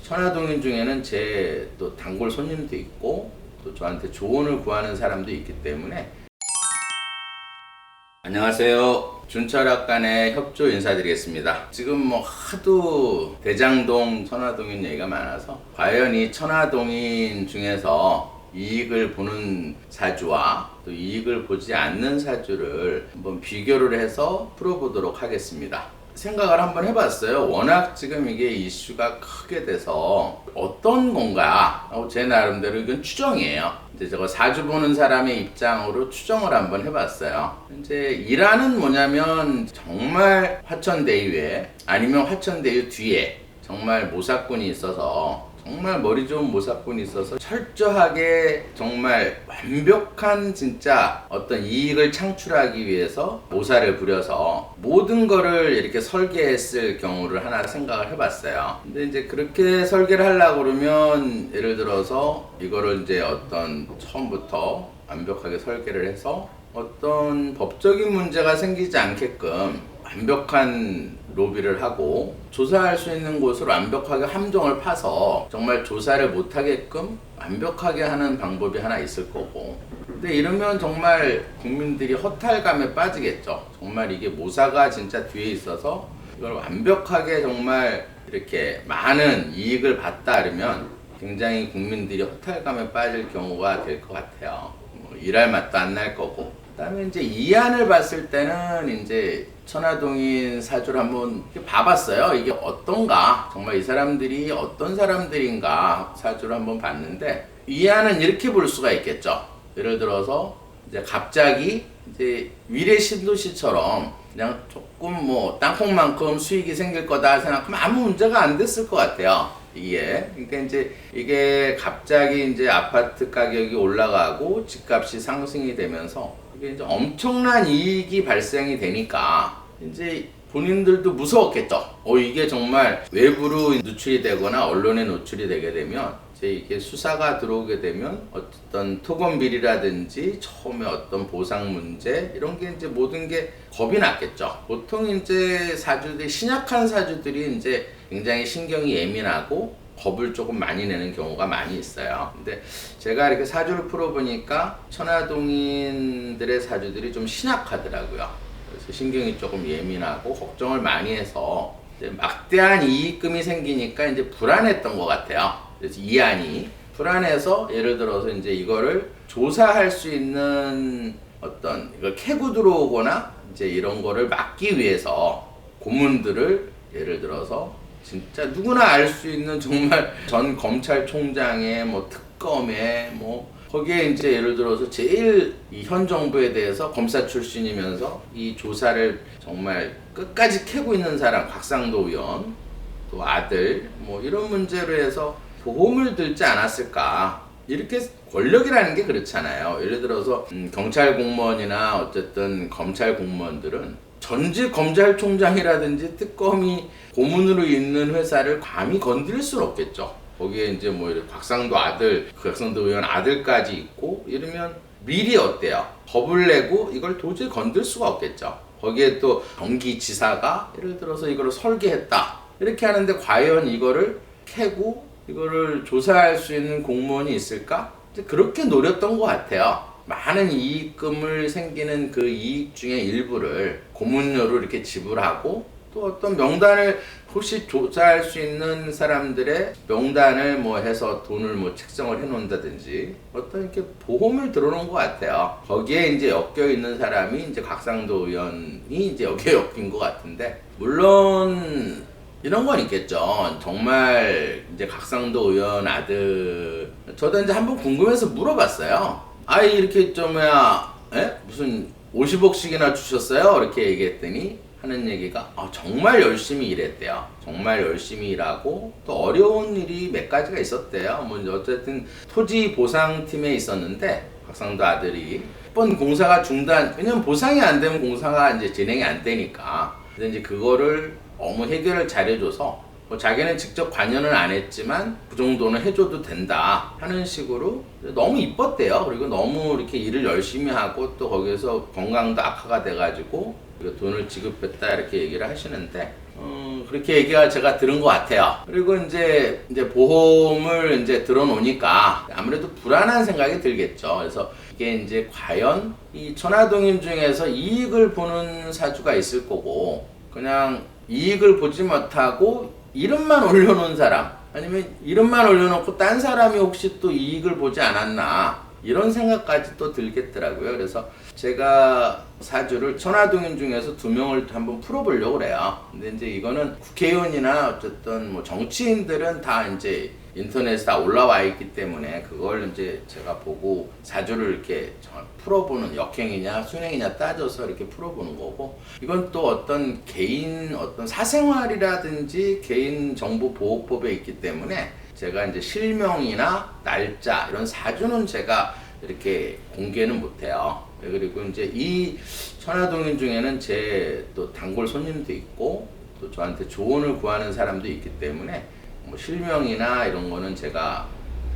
천화동인 중에는 제 또 단골 손님도 있고 또 저한테 조언을 구하는 사람도 있기 때문에. 안녕하세요. 준철학관의 협조 인사드리겠습니다. 지금 뭐 하도 대장동 천화동인 얘기가 많아서 과연 이 천화동인 중에서 이익을 보는 사주와 또 이익을 보지 않는 사주를 한번 비교를 해서 풀어보도록 하겠습니다. 생각을 한번 해봤어요. 워낙 지금 이게 이슈가 크게 돼서 어떤 건가 하고 제 나름대로 이건 추정이에요. 이제 저거 사주 보는 사람의 입장으로 추정을 한번 해봤어요. 이제 일화는 뭐냐면 정말 화천대유에 아니면 화천대유 뒤에 정말 모사꾼이 있어서 정말 머리 좋은 모사꾼이 있어서 철저하게 정말 완벽한 진짜 어떤 이익을 창출하기 위해서 모사를 부려서 모든 거를 이렇게 설계했을 경우를 하나 생각을 해봤어요. 근데 이제 그렇게 설계를 하려고 그러면 예를 들어서 이거를 이제 어떤 처음부터 완벽하게 설계를 해서 어떤 법적인 문제가 생기지 않게끔 완벽한 로비를 하고 조사할 수 있는 곳을 완벽하게 함정을 파서 정말 조사를 못하게끔 완벽하게 하는 방법이 하나 있을 거고. 근데 이러면 정말 국민들이 허탈감에 빠지겠죠. 정말 이게 모사가 진짜 뒤에 있어서 이걸 완벽하게 정말 이렇게 많은 이익을 봤다 그러면 굉장히 국민들이 허탈감에 빠질 경우가 될 것 같아요. 일할 맛도 안 날 거고. 그다음에 이제 이안을 봤을 때는 이제 천화동인 사주를 한번 봐봤어요. 이게 어떤가? 정말 이 사람들이 어떤 사람들인가 사주를 한번 봤는데 이안은 이렇게 볼 수가 있겠죠. 예를 들어서 이제 갑자기 이제 위례 신도시처럼 그냥 조금 뭐 땅콩만큼 수익이 생길 거다 생각하면 아무 문제가 안 됐을 것 같아요. 이게 그러니까 이제 이게 갑자기 이제 아파트 가격이 올라가고 집값이 상승이 되면서 이게 이제 엄청난 이익이 발생이 되니까 이제 본인들도 무서웠겠죠. 이게 정말 외부로 노출이 되거나 언론에 노출이 되게 되면 이제 이게 수사가 들어오게 되면 어떤 토건 비리라든지 처음에 어떤 보상 문제 이런 게 이제 모든 게 겁이 났겠죠. 보통 이제 사주들이 신약한 사주들이 이제 굉장히 신경이 예민하고 겁을 조금 많이 내는 경우가 많이 있어요. 근데 제가 이렇게 사주를 풀어보니까 천화동인들의 사주들이 좀 신약하더라고요. 그래서 신경이 조금 예민하고 걱정을 많이 해서 이제 막대한 이익금이 생기니까 이제 불안했던 것 같아요. 그래서 이안이 불안해서 예를 들어서 이제 이거를 조사할 수 있는 어떤 이걸 캐고 들어오거나 이제 이런 거를 막기 위해서 고문들을 예를 들어서 진짜 누구나 알 수 있는 정말 전 검찰총장의 뭐 특검에 뭐 거기에 이제 예를 들어서 제일 이 현 정부에 대해서 검사 출신이면서 이 조사를 정말 끝까지 캐고 있는 사람 곽상도 의원 또 아들 뭐 이런 문제로 해서 보험을 들지 않았을까. 이렇게 권력이라는 게 그렇잖아요. 예를 들어서 경찰 공무원이나 어쨌든 검찰 공무원들은 전직 검찰총장이라든지 특검이 고문으로 있는 회사를 감히 건드릴 수는 없겠죠. 거기에 이제 뭐 곽상도 아들, 곽상도 의원 아들까지 있고 이러면 미리 어때요? 겁을 내고 이걸 도저히 건들 수가 없겠죠. 거기에 또 경기지사가 예를 들어서 이걸 설계했다. 이렇게 하는데 과연 이거를 캐고 이거를 조사할 수 있는 공무원이 있을까? 이제 그렇게 노렸던 것 같아요. 많은 이익금을 생기는 그 이익 중에 일부를 고문료로 이렇게 지불하고 또 어떤 명단을 혹시 조사할 수 있는 사람들의 명단을 뭐 해서 돈을 뭐 책정을 해 놓는다든지 어떤 이렇게 보험을 들어놓은 것 같아요. 거기에 이제 엮여 있는 사람이 이제 곽상도 의원이 이제 여기에 엮인 것 같은데 물론 이런 건 있겠죠. 정말 이제 곽상도 의원 아들 저도 이제 한번 궁금해서 물어봤어요. 아이 이렇게 좀 무슨 50억씩이나 주셨어요? 이렇게 얘기했더니 하는 얘기가 정말 열심히 일했대요. 정말 열심히 일하고 또 어려운 일이 몇 가지가 있었대요. 뭐 어쨌든 토지 보상팀에 있었는데 곽상도 아들이 번 공사가 중단, 왜냐면 보상이 안 되면 공사가 이제 진행이 안 되니까. 근데 이제 그거를 너무 해결을 잘해줘서 뭐 자기는 직접 관여는 안 했지만 그 정도는 해줘도 된다 하는 식으로 너무 이뻤대요. 그리고 너무 이렇게 일을 열심히 하고 또 거기서 건강도 악화가 돼가지고 돈을 지급했다 이렇게 얘기를 하시는데 그렇게 얘기가 제가 들은 것 같아요. 그리고 이제 보험을 이제 들어놓으니까 아무래도 불안한 생각이 들겠죠. 그래서 이게 이제 과연 이 천하동인 중에서 이익을 보는 사주가 있을 거고, 그냥 이익을 보지 못하고 이름만 올려놓은 사람, 아니면 이름만 올려놓고 딴 사람이 혹시 또 이익을 보지 않았나, 이런 생각까지 또 들겠더라고요. 그래서 제가 사주를 천하동인 중에서 2명을 한번 풀어보려고 그래요. 근데 이제 이거는 국회의원이나 어쨌든 뭐 정치인들은 다 이제 인터넷에 다 올라와 있기 때문에 그걸 이제 제가 보고 사주를 이렇게 풀어보는, 역행이냐 순행이냐 따져서 이렇게 풀어보는 거고, 이건 또 어떤 개인 어떤 사생활이라든지 개인정보보호법에 있기 때문에 제가 이제 실명이나 날짜 이런 사주는 제가 이렇게 공개는 못해요. 그리고 이제 이 천하동인 중에는 제 또 단골 손님도 있고 또 저한테 조언을 구하는 사람도 있기 때문에 뭐 실명이나 이런 거는 제가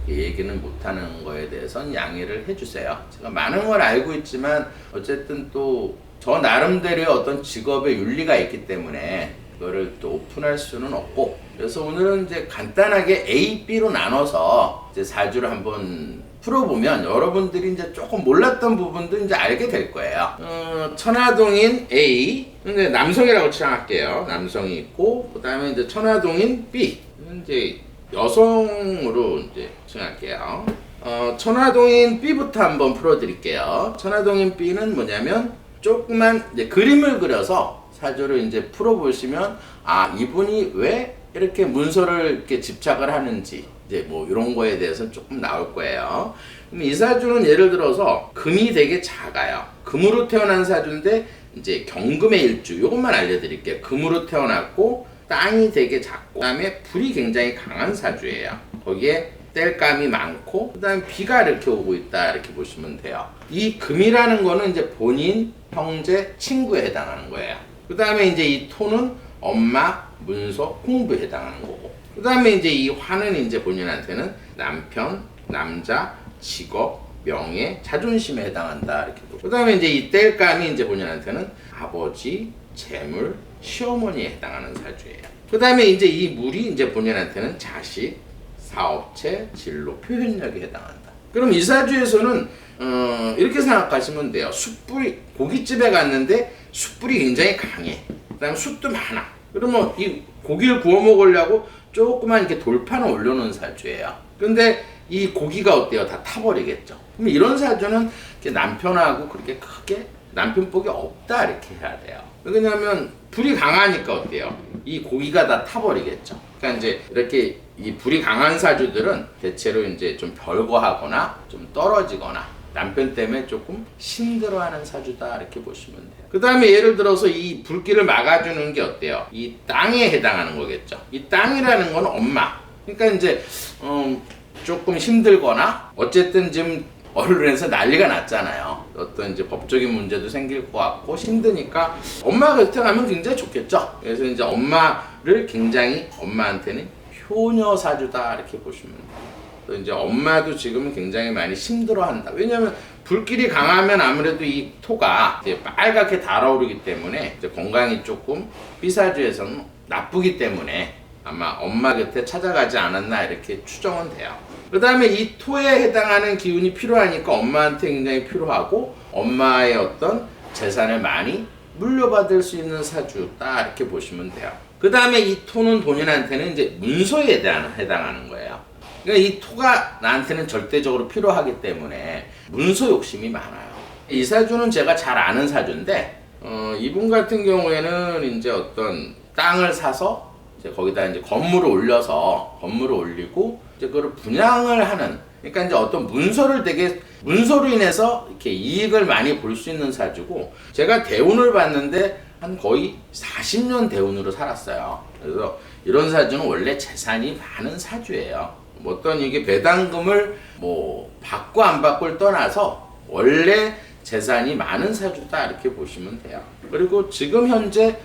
얘기는 못하는 거에 대해서는 양해를 해주세요. 제가 많은 걸 알고 있지만 어쨌든 또 저 나름대로의 어떤 직업의 윤리가 있기 때문에 그거를 또 오픈할 수는 없고, 그래서 오늘은 이제 간단하게 A, B로 나눠서 이제 사주를 한번 풀어보면 여러분들이 이제 조금 몰랐던 부분도 이제 알게 될 거예요. 천하동인 A, 근데 남성이라고 치장할게요. 남성이 있고, 그 다음에 이제 천하동인 B, 이제 여성으로 이제 칭할게요. 천하동인 B부터 한번 풀어드릴게요. 천하동인 B는 뭐냐면 조그만 이제 그림을 그려서 사주를 이제 풀어보시면, 아, 이분이 왜 이렇게 문서를 이렇게 집착을 하는지, 이제 뭐 이런 거에 대해서 조금 나올 거예요. 그럼 이 사주는 예를 들어서 금이 되게 작아요. 금으로 태어난 사주인데 이제 경금의 일주, 이것만 알려드릴게요. 금으로 태어났고 땅이 되게 작고, 그 다음에 불이 굉장히 강한 사주예요. 거기에 땔감이 많고, 그 다음에 비가 이렇게 오고 있다, 이렇게 보시면 돼요. 이 금이라는 거는 이제 본인, 형제, 친구에 해당하는 거예요. 그 다음에 이제 이 토는 엄마, 문서, 공부에 해당하는 거고, 그 다음에 이제 이 화는 이제 본인한테는 남편, 남자, 직업, 명예, 자존심에 해당한다, 이렇게 보고, 그 다음에 이제 이 땔감이 이제 본인한테는 아버지, 재물, 시어머니에 해당하는 사주예요. 그 다음에 이제 이 물이 이제 본인한테는 자식, 사업체, 진로, 표현력에 해당한다. 그럼 이 사주에서는 이렇게 생각하시면 돼요. 숯불이, 고깃집에 갔는데 숯불이 굉장히 강해. 그 다음에 숯도 많아. 그러면 이 고기를 구워 먹으려고 조그만 이렇게 돌판을 올려놓은 사주예요. 근데 이 고기가 어때요? 다 타버리겠죠. 그럼 이런 사주는 남편하고 그렇게 크게 남편복이 없다, 이렇게 해야 돼요. 왜냐하면 불이 강하니까 어때요? 이 고기가 다 타버리겠죠. 그러니까 이제 이렇게 이 불이 강한 사주들은 대체로 이제 좀 별거하거나 좀 떨어지거나 남편 때문에 조금 힘들어하는 사주다, 이렇게 보시면 돼요. 그 다음에 예를 들어서 이 불길을 막아주는 게 어때요? 이 땅에 해당하는 거겠죠. 이 땅이라는 건 엄마. 그러니까 이제 조금 힘들거나 어쨌든 지금 언론에서 난리가 났잖아요. 어떤 이제 법적인 문제도 생길 것 같고 힘드니까 엄마가 곁에 가면 굉장히 좋겠죠. 그래서 이제 엄마를 굉장히, 엄마한테는 효녀 사주다, 이렇게 보시면 돼요. 또 이제 엄마도 지금은 굉장히 많이 힘들어한다. 왜냐하면 불길이 강하면 아무래도 이 토가 이제 빨갛게 달아오르기 때문에 이제 건강이 조금 B사주에서는 나쁘기 때문에 아마 엄마 곁에 찾아가지 않았나, 이렇게 추정은 돼요. 그 다음에 이 토에 해당하는 기운이 필요하니까 엄마한테 굉장히 필요하고, 엄마의 어떤 재산을 많이 물려받을 수 있는 사주다, 이렇게 보시면 돼요. 그 다음에 이 토는 본인한테는 이제 문서에 해당하는 거예요. 그러니까 이 토가 나한테는 절대적으로 필요하기 때문에 문서 욕심이 많아요. 이 사주는 제가 잘 아는 사주인데, 이분 같은 경우에는 이제 어떤 땅을 사서 이제 거기다 이제 건물을 올리고 이제 그걸 분양을 하는, 그러니까 이제 어떤 문서로 인해서 이렇게 이익을 많이 볼 수 있는 사주고, 제가 대운을 봤는데 한 거의 40년 대운으로 살았어요. 그래서 이런 사주는 원래 재산이 많은 사주예요. 어떤 이게 배당금을 뭐 받고 안 받고를 떠나서 원래 재산이 많은 사주다, 이렇게 보시면 돼요. 그리고 지금 현재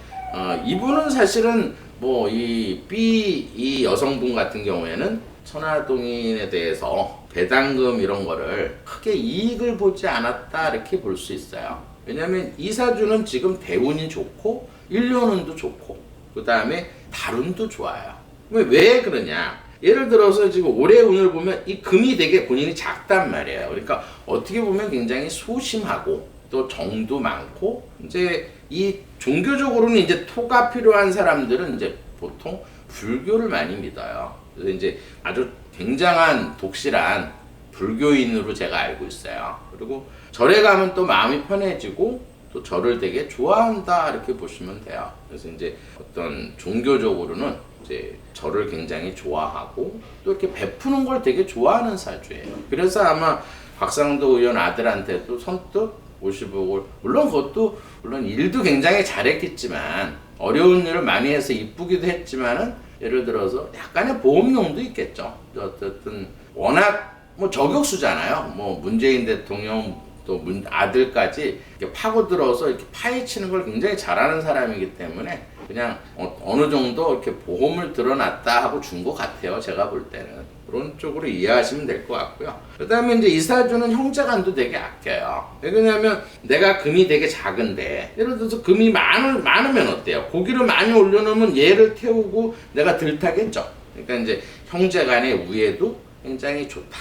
이분은 사실은 뭐 이 여성분 같은 경우에는 천하동인에 대해서 배당금 이런 거를 크게 이익을 보지 않았다, 이렇게 볼 수 있어요. 왜냐면 이 사주는 지금 대운이 좋고 일년운도 좋고, 그 다음에 달운도 좋아요. 왜 그러냐? 예를 들어서 지금 올해 운을 보면 이 금이 되게 본인이 작단 말이에요. 그러니까 어떻게 보면 굉장히 소심하고 또 정도 많고, 이제 이 종교적으로는 이제 토가 필요한 사람들은 이제 보통 불교를 많이 믿어요. 그래서 이제 아주 굉장한 독실한 불교인으로 제가 알고 있어요. 그리고 절에 가면 또 마음이 편해지고 또 절을 되게 좋아한다 이렇게 보시면 돼요. 그래서 이제 어떤 종교적으로는 이제 절을 굉장히 좋아하고 또 이렇게 베푸는 걸 되게 좋아하는 사주예요. 그래서 아마 곽상도 의원 아들한테도 선뜻 50억을, 물론 일도 굉장히 잘했겠지만 어려운 일을 많이 해서 이쁘기도 했지만은 예를 들어서 약간의 보험용도 있겠죠. 어쨌든 워낙 뭐 저격수잖아요. 뭐 문재인 대통령 또 아들까지 이렇게 파고들어서 이렇게 파헤치는 걸 굉장히 잘하는 사람이기 때문에 그냥 어느 정도 이렇게 보험을 들어놨다 하고 준 것 같아요. 제가 볼 때는 그런 쪽으로 이해하시면 될 것 같고요. 그 다음에 이제 이 사주는 형제간도 되게 아껴요. 왜냐면 내가 금이 되게 작은데 예를 들어서 금이 많으면 어때요? 고기를 많이 올려놓으면 얘를 태우고 내가 들타겠죠. 그러니까 이제 형제간의 우애도 굉장히 좋다.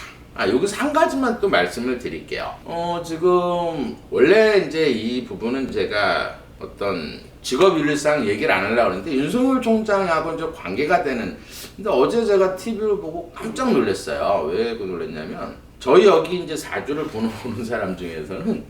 여기서 한 가지만 또 말씀을 드릴게요. 지금 원래 이제 이 부분은 제가 어떤 직업 윤리상 얘기를 안 하려고 했는데 윤석열 총장하고 이제 관계가 되는, 근데 어제 제가 TV를 보고 깜짝 놀랐어요. 왜 놀랐냐면 저희 여기 이제 사주를 보는 사람 중에서는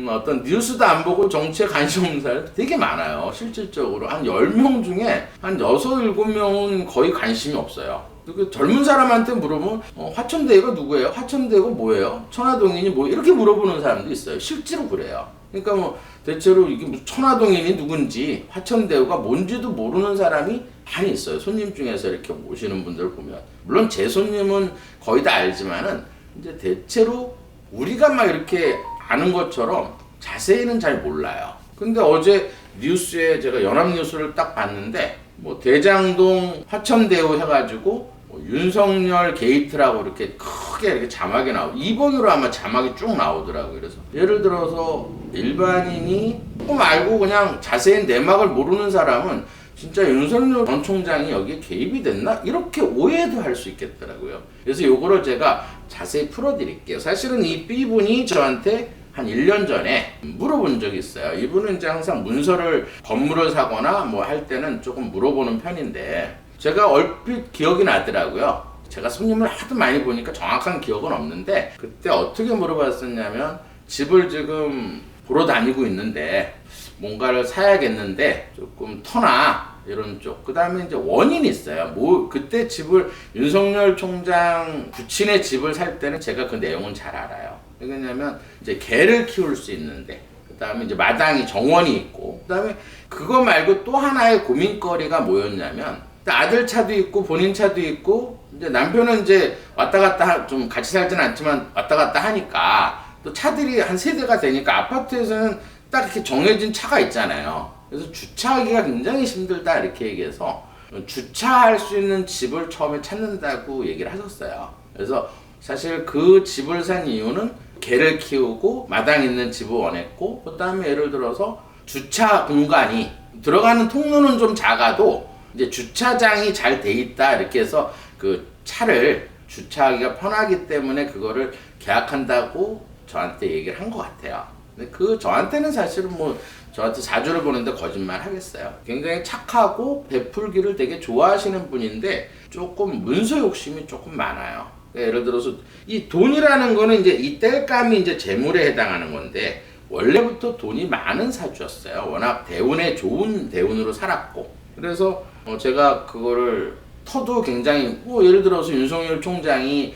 어떤 뉴스도 안 보고 정치에 관심 없는 사람이 되게 많아요. 실질적으로 한 10명 중에 한 6, 7명은 거의 관심이 없어요. 그 젊은 사람한테 물어보면 화천대유가 누구예요? 화천대유가 뭐예요? 천화동인이 뭐 이렇게 물어보는 사람도 있어요. 실제로 그래요. 그러니까 뭐 대체로 이게 무슨 천화동인이 누군지 화천대유가 뭔지도 모르는 사람이 많이 있어요. 손님 중에서 이렇게 오시는 분들 보면, 물론 제 손님은 거의 다 알지만은 이제 대체로 우리가 막 이렇게 아는 것처럼 자세히는 잘 몰라요. 근데 어제 뉴스에 제가 연합뉴스를 딱 봤는데 뭐 대장동 화천대유 해가지고 뭐 윤석열 게이트라고 이렇게 크게 이렇게 자막이 나오고 2번으로 아마 자막이 쭉 나오더라고요. 그래서 예를 들어서 일반인이 조금 알고 그냥 자세히 내막을 모르는 사람은 진짜 윤석열 전 총장이 여기에 개입이 됐나? 이렇게 오해도 할 수 있겠더라고요. 그래서 요거를 제가 자세히 풀어드릴게요. 사실은 이 B분이 저한테 한 1년 전에 물어본 적이 있어요. 이분은 이제 항상 문서를, 건물을 사거나 뭐 할 때는 조금 물어보는 편인데 제가 얼핏 기억이 나더라고요. 제가 손님을 하도 많이 보니까 정확한 기억은 없는데 그때 어떻게 물어봤었냐면 집을 지금 보러 다니고 있는데 뭔가를 사야겠는데 조금 터나 이런 쪽. 그 다음에 이제 원인이 있어요. 그때 집을 윤석열 총장 부친의 집을 살 때는 제가 그 내용은 잘 알아요. 왜냐면 이제 개를 키울 수 있는데, 그 다음에 이제 마당이 정원이 있고, 그 다음에 그거 말고 또 하나의 고민거리가 뭐였냐면 아들 차도 있고 본인 차도 있고, 이제 남편은 이제 왔다 갔다 좀 같이 살지는 않지만 왔다 갔다 하니까 또 차들이 한 세대가 되니까 아파트에서는 딱 이렇게 정해진 차가 있잖아요. 그래서 주차하기가 굉장히 힘들다 이렇게 얘기해서 주차할 수 있는 집을 처음에 찾는다고 얘기를 하셨어요. 그래서 사실 그 집을 산 이유는 개를 키우고 마당 있는 집을 원했고, 그 다음에 예를 들어서 주차 공간이 들어가는 통로는 좀 작아도 이제 주차장이 잘 돼 있다 이렇게 해서 그 차를 주차하기가 편하기 때문에 그거를 계약한다고 저한테 얘기를 한 것 같아요. 근데 저한테는 사실은 뭐 저한테 사주를 보는데 거짓말 하겠어요. 굉장히 착하고 베풀기를 되게 좋아하시는 분인데 조금 문서 욕심이 조금 많아요. 예를 들어서 이 돈이라는 거는 이제 이 땔감이 이제 재물에 해당하는 건데 원래부터 돈이 많은 사주였어요. 워낙 대운에 좋은 대운으로 살았고, 그래서 제가 그거를 터도 굉장히 예를 들어서 윤석열 총장이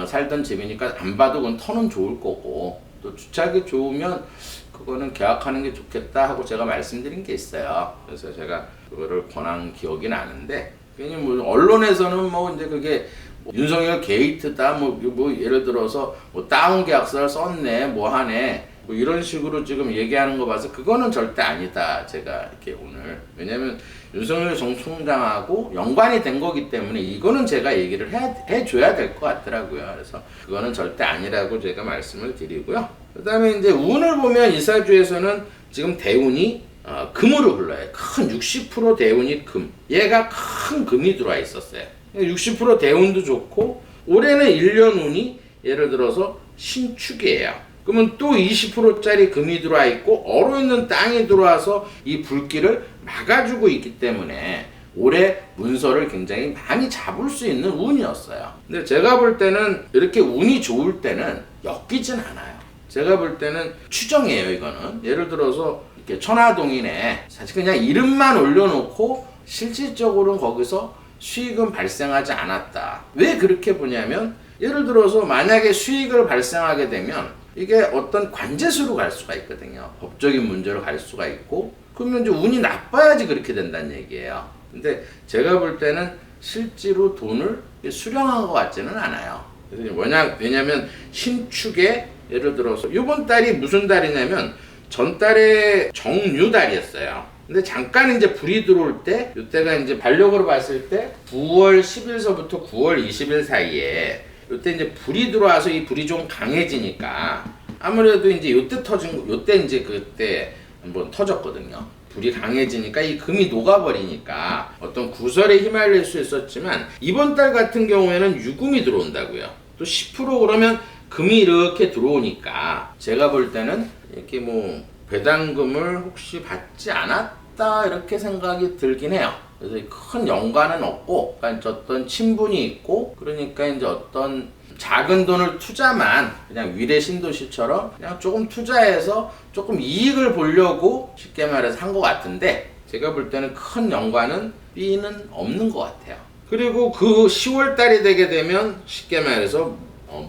살던 집이니까 안 봐도 그건 터는 좋을 거고, 또 주차하기 좋으면 그거는 계약하는 게 좋겠다 하고 제가 말씀드린 게 있어요. 그래서 제가 그거를 권한 기억이 나는데, 괜히 뭐 언론에서는 뭐 이제 그게 윤석열 게이트다 뭐 예를 들어서 뭐 다운 계약서를 썼네 뭐 하네 뭐 이런 식으로 지금 얘기하는 거 봐서 그거는 절대 아니다. 제가 이렇게 오늘, 왜냐면 윤석열 전 총장하고 연관이 된 거기 때문에 이거는 제가 얘기를 해줘야 될 것 같더라고요. 그래서 그거는 절대 아니라고 제가 말씀을 드리고요. 그 다음에 이제 운을 보면 이 사주에서는 지금 대운이 금으로 흘러요. 큰 60% 대운이 금. 얘가 큰 금이 들어와 있었어요. 60% 대운도 좋고 올해는 1년 운이 예를 들어서 신축이에요. 그러면 또 20%짜리 금이 들어와 있고 얼어 있는 땅이 들어와서 이 불길을 막아주고 있기 때문에 올해 문서를 굉장히 많이 잡을 수 있는 운이었어요. 근데 제가 볼 때는 이렇게 운이 좋을 때는 엮이진 않아요. 제가 볼 때는 추정이에요, 이거는. 예를 들어서 이렇게 천화동인에 사실 그냥 이름만 올려놓고 실질적으로는 거기서 수익은 발생하지 않았다. 왜 그렇게 보냐면 예를 들어서 만약에 수익을 발생하게 되면 이게 어떤 관제수로 갈 수가 있거든요. 법적인 문제로 갈 수가 있고 그러면 이제 운이 나빠야지 그렇게 된다는 얘기예요. 근데 제가 볼 때는 실제로 돈을 수령한 것 같지는 않아요. 그래서 왜냐면 신축에 예를 들어서 이번 달이 무슨 달이냐면 전달에 정유달이었어요. 근데 잠깐 이제 불이 들어올 때 이때가 이제 달력으로 봤을 때 9월 10일서부터 9월 20일 사이에 이때 이제 불이 들어와서 이 불이 좀 강해지니까 아무래도 이제 요때 터진 요때 이제 그때 한번 터졌거든요. 불이 강해지니까 이 금이 녹아버리니까 어떤 구설에 휘말릴 수 있었지만 이번 달 같은 경우에는 유금이 들어온다고요. 또 10% 그러면 금이 이렇게 들어오니까 제가 볼 때는 이렇게 뭐 배당금을 혹시 받지 않았다 이렇게 생각이 들긴 해요. 그래서 큰 연관은 없고 그러니까 어떤 친분이 있고 그러니까 이제 어떤 작은 돈을 투자만 그냥 위례 신도시처럼 그냥 조금 투자해서 조금 이익을 보려고 쉽게 말해서 한 것 같은데 제가 볼 때는 큰 연관은 B는 없는 것 같아요. 그리고 그 10월 달이 되게 되면 쉽게 말해서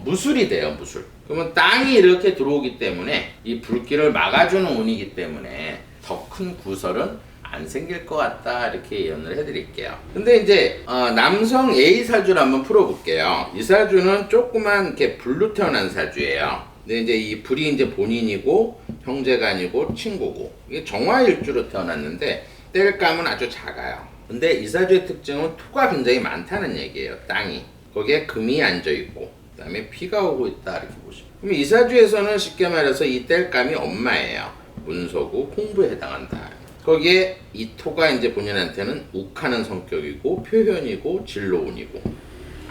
무술이 돼요, 무술. 그러면 땅이 이렇게 들어오기 때문에 이 불길을 막아주는 운이기 때문에 더 큰 구설은 안 생길 것 같다 이렇게 예언을 해드릴게요. 근데 이제 남성 A 사주를 한번 풀어볼게요. 이 사주는 조그만 이렇게 불로 태어난 사주예요. 근데 이제 이 불이 이제 본인이고 형제가 아니고 친구고 이게 정화일주로 태어났는데 뗄감은 아주 작아요. 근데 이 사주의 특징은 토가 굉장히 많다는 얘기예요. 땅이 거기에 금이 앉아 있고 그다음에 피가 오고 있다 이렇게 보시면. 그럼 이 사주에서는 쉽게 말해서 이 뗄감이 엄마예요. 문서고 홍부에 해당한다. 거기에 이 토가 이제 본인한테는 욱하는 성격이고 표현이고 진로운이고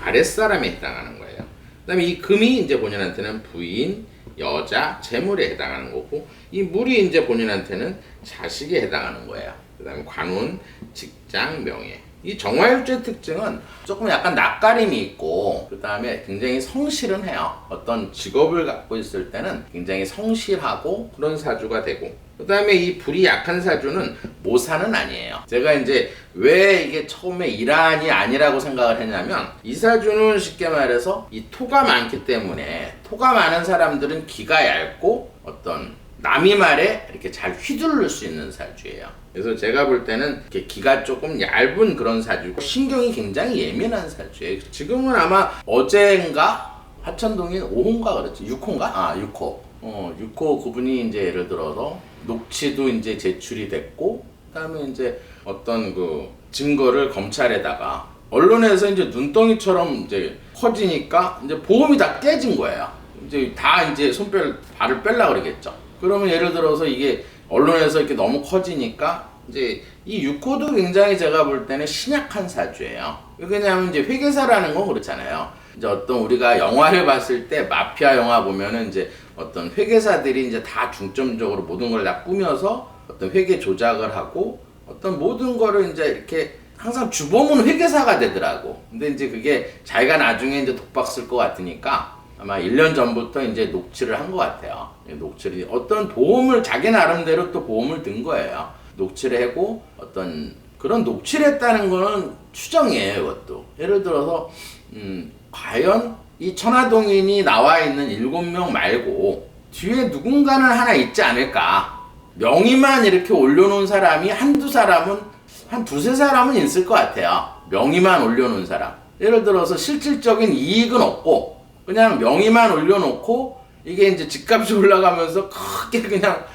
아랫사람에 해당하는 거예요. 그 다음에 이 금이 이제 본인한테는 부인, 여자, 재물에 해당하는 거고 이 물이 이제 본인한테는 자식에 해당하는 거예요. 그 다음에 관운, 직장, 명예. 이 정화일주의 특징은 조금 약간 낯가림이 있고 그 다음에 굉장히 성실은 해요. 어떤 직업을 갖고 있을 때는 굉장히 성실하고 그런 사주가 되고 그 다음에 이 불이 약한 사주는 모사는 아니에요. 제가 이제 왜 이게 처음에 이란이 아니라고 생각을 했냐면 이 사주는 쉽게 말해서 이 토가 많기 때문에 토가 많은 사람들은 기가 얇고 어떤 남이 말에 이렇게 잘 휘두를 수 있는 사주예요. 그래서 제가 볼 때는 이렇게 기가 조금 얇은 그런 사주고 신경이 굉장히 예민한 사주예요. 지금은 아마 어제인가 화천동인 5호인가 그랬지 6호인가? 6호. 6호 그분이 이제 예를 들어서 녹취도 이제 제출이 됐고 그다음에 이제 어떤 그 증거를 검찰에다가 언론에서 이제 눈덩이처럼 이제 커지니까 이제 보험이 다 깨진 거예요. 이제 다 이제 발을 뺄라 그러겠죠. 그러면 예를 들어서 이게 언론에서 이렇게 너무 커지니까 이제 이 6호도 굉장히 제가 볼 때는 신약한 사주예요. 왜냐하면 이제 회계사라는 건 그렇잖아요. 이제 어떤 우리가 영화를 봤을 때 마피아 영화 보면은 이제 어떤 회계사들이 이제 다 중점적으로 모든 걸 다 꾸며서 어떤 회계 조작을 하고 어떤 모든 거를 이제 이렇게 항상 주범은 회계사가 되더라고. 근데 이제 그게 자기가 나중에 이제 독박 쓸 것 같으니까 아마 1년 전부터 이제 녹취를 한 것 같아요. 녹취를 어떤 보험을 자기 나름대로 또 보험을 든 거예요. 녹취를 하고 어떤 그런 녹취를 했다는 거는 추정이에요. 이것도 예를 들어서 과연 이 천화동인이 나와 있는 7명 말고 뒤에 누군가는 하나 있지 않을까. 명의만 이렇게 올려놓은 사람이 한두 사람은 한 두세 사람은 있을 것 같아요. 명의만 올려놓은 사람. 예를 들어서 실질적인 이익은 없고 그냥 명의만 올려놓고 이게 이제 집값이 올라가면서 크게 그냥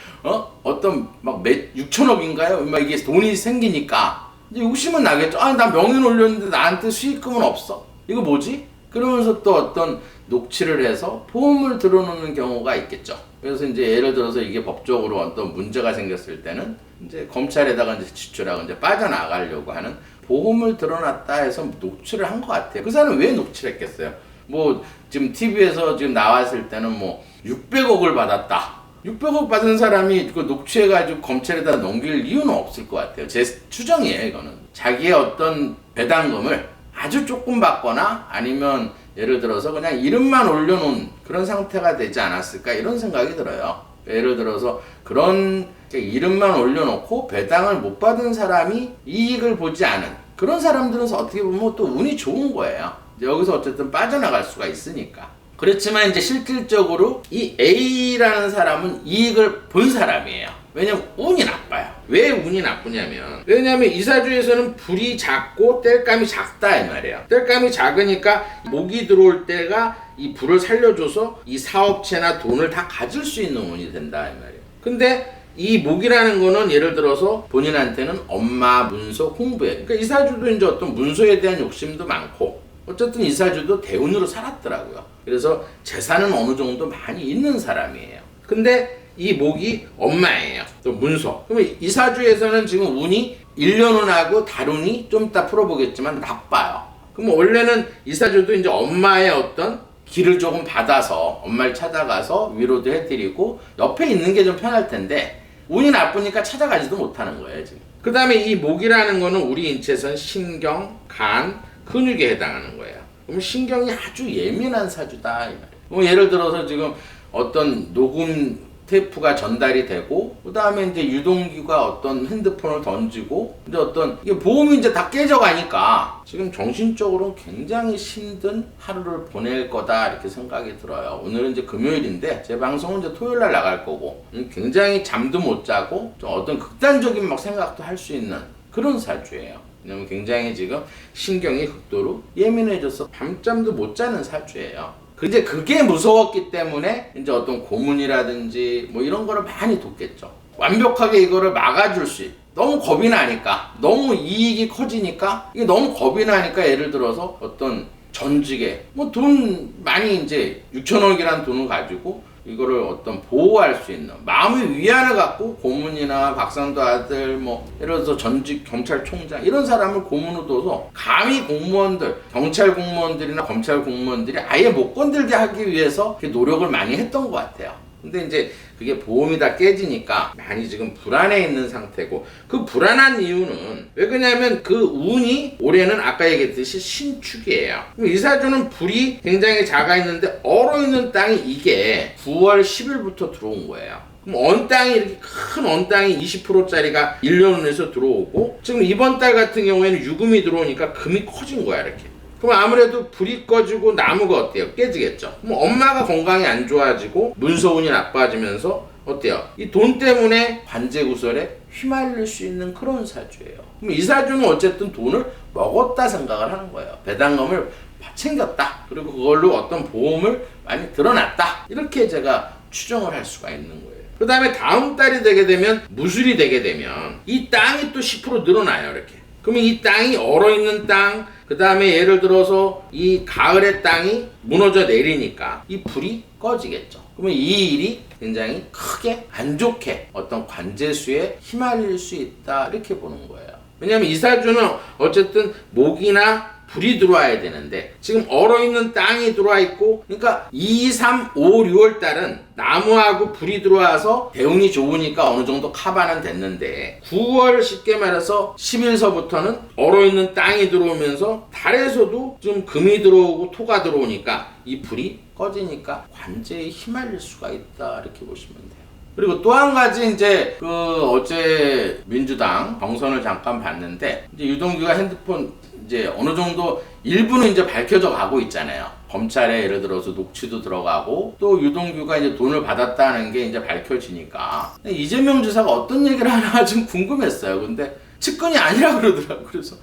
어떤 막 6천억인가요? 막 이게 돈이 생기니까 이제 욕심은 나겠죠. 나 명의는 올렸는데 나한테 수익금은 없어. 이거 뭐지? 그러면서 또 어떤 녹취를 해서 보험을 들어놓는 경우가 있겠죠. 그래서 이제 예를 들어서 이게 법적으로 어떤 문제가 생겼을 때는 이제 검찰에다가 이제 지출하고 이제 빠져나가려고 하는 보험을 들어놨다 해서 녹취를 한 것 같아요. 그 사람은 왜 녹취를 했겠어요? 뭐 지금 TV에서 지금 나왔을 때는 뭐 600억을 받았다. 600억 받은 사람이 그 녹취해가지고 검찰에다 넘길 이유는 없을 것 같아요. 제 추정이에요, 이거는. 자기의 어떤 배당금을 아주 조금 받거나 아니면 예를 들어서 그냥 이름만 올려놓은 그런 상태가 되지 않았을까 이런 생각이 들어요. 예를 들어서 그런 이름만 올려놓고 배당을 못 받은 사람이 이익을 보지 않은 그런 사람들은 어떻게 보면 또 운이 좋은 거예요. 여기서 어쨌든 빠져나갈 수가 있으니까. 그렇지만 이제 실질적으로 이 A라는 사람은 이익을 본 사람이에요. 왜냐면 운이 나빠요. 왜 운이 나쁘냐면 왜냐면 이사주에서는 불이 작고 땔감이 작다 이 말이에요. 땔감이 작으니까 목이 들어올 때가 이 불을 살려줘서 이 사업체나 돈을 다 가질 수 있는 운이 된다 이 말이에요. 근데 이 목이라는 거는 예를 들어서 본인한테는 엄마, 문서, 홍보에 그러니까 이사주도 이제 어떤 문서에 대한 욕심도 많고 어쨌든 이사주도 대운으로 살았더라고요. 그래서 재산은 어느 정도 많이 있는 사람이에요. 근데 이 목이 엄마예요. 또 문서. 그러면 이사주에서는 지금 운이 1년운하고 달운이 좀 이따 풀어보겠지만 나빠요. 그럼 원래는 이사주도 이제 엄마의 어떤 길을 조금 받아서 엄마를 찾아가서 위로도 해드리고 옆에 있는 게 좀 편할 텐데 운이 나쁘니까 찾아가지도 못하는 거예요 지금. 그 다음에 이 목이라는 거는 우리 인체에서는 신경, 간, 근육에 해당하는 거예요. 그럼 신경이 아주 예민한 사주다 이 말이에요. 뭐 예를 들어서 지금 어떤 녹음 테이프가 전달이 되고 그 다음에 이제 유동규가 어떤 핸드폰을 던지고 이제 어떤 이게 보험이 이제 다 깨져가니까 지금 정신적으로 굉장히 힘든 하루를 보낼 거다 이렇게 생각이 들어요. 오늘은 이제 금요일인데 제 방송은 이제 토요일날 나갈 거고 굉장히 잠도 못 자고 좀 어떤 극단적인 막 생각도 할 수 있는 그런 사주예요. 왜냐면 굉장히 지금 신경이 극도로 예민해져서 밤잠도 못 자는 사주예요. 이제 그게 무서웠기 때문에 이제 어떤 고문이라든지 뭐 이런 거를 많이 뒀겠죠. 완벽하게 이거를 막아줄 수 있. 너무 겁이 나니까 너무 이익이 커지니까 이게 너무 겁이 나니까 예를 들어서 어떤 전직에 뭐 돈 많이 이제 6천억이라는 돈을 가지고 이거를 어떤 보호할 수 있는 마음의 위안을 갖고 고문이나 박상도 아들 뭐 예를 들어서 전직 경찰총장 이런 사람을 고문으로 둬서 감히 공무원들 경찰 공무원들이나 검찰 공무원들이 아예 못 건들게 하기 위해서 노력을 많이 했던 것 같아요. 근데 이제 그게 보험이 다 깨지니까 많이 지금 불안해 있는 상태고 그 불안한 이유는 왜 그러냐면 그 운이 올해는 아까 얘기했듯이 신축이에요. 이사주는 불이 굉장히 작아 있는데 얼어 있는 땅이 이게 9월 10일부터 들어온 거예요. 그럼 언 땅이 이렇게 큰 언 땅이 20%짜리가 1년운에서 들어오고 지금 이번 달 같은 경우에는 유금이 들어오니까 금이 커진 거야 이렇게. 그럼 아무래도 불이 꺼지고 나무가 어때요? 깨지겠죠. 그럼 엄마가 건강이 안 좋아지고 문서운이 나빠지면서 어때요? 이 돈 때문에 관제구설에 휘말릴 수 있는 그런 사주예요. 그럼 이 사주는 어쨌든 돈을 먹었다 생각을 하는 거예요. 배당금을 챙겼다. 그리고 그걸로 어떤 보험을 많이 들어놨다. 이렇게 제가 추정을 할 수가 있는 거예요. 그 다음에 다음 달이 되게 되면 무술이 되게 되면 이 땅이 또 10% 늘어나요. 이렇게. 그러면 이 땅이 얼어있는 땅, 그 다음에 예를 들어서 이 가을의 땅이 무너져 내리니까 이 불이 꺼지겠죠. 그러면 이 일이 굉장히 크게 안 좋게 어떤 관제수에 휘말릴 수 있다 이렇게 보는 거예요. 왜냐하면 이 사주는 어쨌든 목이나 불이 들어와야 되는데 지금 얼어있는 땅이 들어와 있고 그러니까 2, 3, 5, 6월 달은 나무하고 불이 들어와서 대운이 좋으니까 어느 정도 카바는 됐는데 9월 쉽게 말해서 10일서부터는 얼어있는 땅이 들어오면서 달에서도 좀 금이 들어오고 토가 들어오니까 이 불이 꺼지니까 관제에 휘말릴 수가 있다 이렇게 보시면 돼요. 그리고 또 한 가지 이제 어제 민주당 경선을 잠깐 봤는데 이제 유동규가 핸드폰 이제 어느 정도 일부는 이제 밝혀져 가고 있잖아요. 검찰에 예를 들어서 녹취도 들어가고 또 유동규가 이제 돈을 받았다는 게 이제 밝혀지니까 이재명 지사가 어떤 얘기를 하나 좀 궁금했어요. 근데 측근이 아니라 그러더라고요. 그래서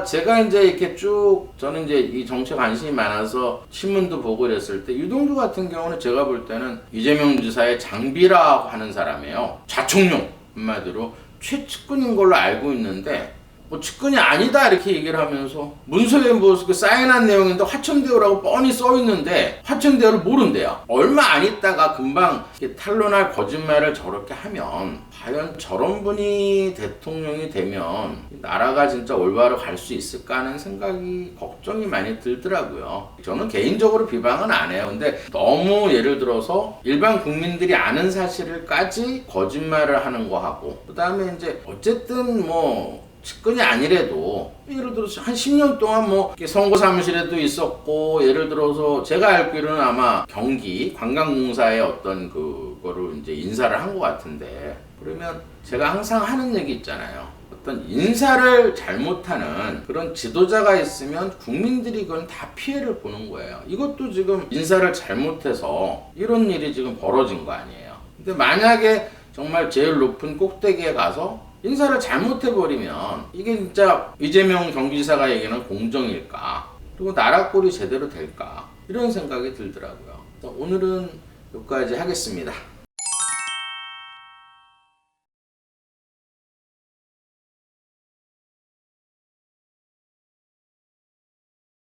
제가 이제 이렇게 쭉 저는 이제 이 정치에 관심이 많아서 신문도 보고 이랬을 때 유동규 같은 경우는 제가 볼 때는 이재명 지사의 장비라고 하는 사람이에요. 좌총용 한마디로 최측근인 걸로 알고 있는데 뭐 측근이 아니다 이렇게 얘기를 하면서 문서에 뭐그 사인한 내용인데 화천대유라고 뻔히 써 있는데 화천대유를 모른대요. 얼마 안 있다가 금방 탄로날 거짓말을 저렇게 하면 과연 저런 분이 대통령이 되면 나라가 진짜 올바로 갈 수 있을까 하는 생각이 걱정이 많이 들더라고요. 저는 개인적으로 비방은 안 해요. 근데 너무 예를 들어서 일반 국민들이 아는 사실을까지 거짓말을 하는 거 하고 그 다음에 이제 어쨌든 뭐 측근이 아니래도 예를 들어서 한 10년 동안 뭐 선거 사무실에도 있었고 예를 들어서 제가 알기로는 아마 경기 관광공사의 어떤 그거를 이제 인사를 한 것 같은데 그러면 제가 항상 하는 얘기 있잖아요. 어떤 인사를 잘못하는 그런 지도자가 있으면 국민들이 그건 다 피해를 보는 거예요. 이것도 지금 인사를 잘못해서 이런 일이 지금 벌어진 거 아니에요. 근데 만약에 정말 제일 높은 꼭대기에 가서 인사를 잘못해버리면 이게 진짜 이재명 경기지사가 얘기하는 공정일까? 그리고 나라 꼴이 제대로 될까? 이런 생각이 들더라고요. 오늘은 여기까지 하겠습니다.